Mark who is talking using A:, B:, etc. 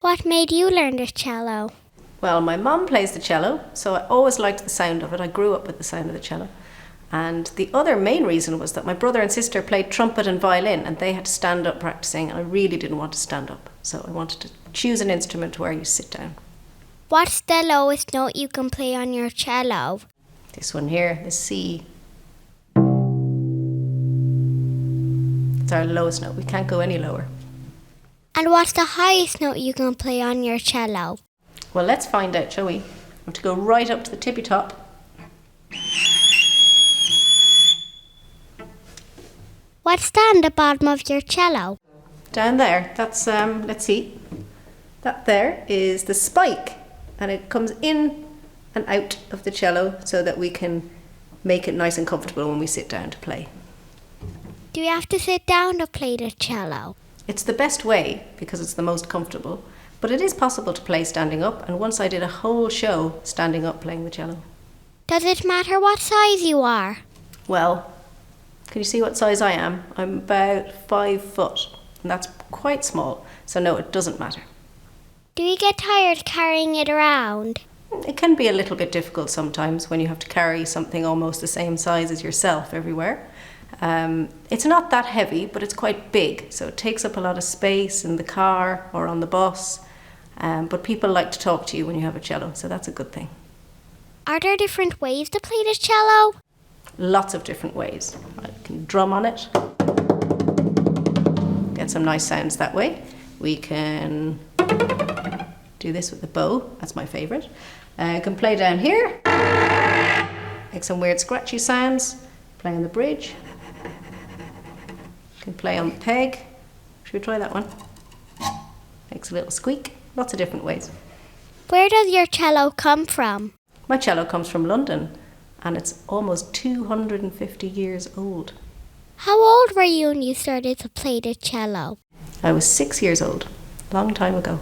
A: What made you learn the cello?
B: Well, my mum plays the cello, so I always liked the sound of it. I grew up with the sound of the cello. And the other main reason was that my brother and sister played trumpet and violin, and they had to stand up practicing, and I really didn't want to stand up. So I wanted to choose an instrument where you sit down.
A: What's the lowest note you can play on your cello?
B: This one here, the C. It's our lowest note. We can't go any lower.
A: And what's the highest note you can play on your cello?
B: Well, let's find out, shall we? I have to go right up to the tippy top.
A: What's down the bottom of your cello?
B: Down there, that's, let's see. That there is the spike, and it comes in and out of the cello so that we can make it nice and comfortable when we sit down to play.
A: Do you have to sit down to play the cello?
B: It's the best way because it's the most comfortable, but it is possible to play standing up, and once I did a whole show standing up playing the cello.
A: Does it matter what size you are?
B: Well, can you see what size I am? I'm about 5 foot, and that's quite small, so no, it doesn't matter.
A: Do you get tired carrying it around?
B: It can be a little bit difficult sometimes when you have to carry something almost the same size as yourself everywhere. It's not that heavy, but it's quite big, so it takes up a lot of space in the car or on the bus. But people like to talk to you when you have a cello, so that's a good thing.
A: Are there different ways to play the cello?
B: Lots of different ways. I can drum on it, get some nice sounds that way. We can do this with the bow, that's my favourite. I can play down here, make some weird scratchy sounds, play on the bridge. Can play on the peg. Should we try that one? Makes a little squeak. Lots of different ways.
A: Where does your cello come from?
B: My cello comes from London, and it's almost 250 years old.
A: How old were you when you started to play the cello?
B: I was 6 years old, long time ago.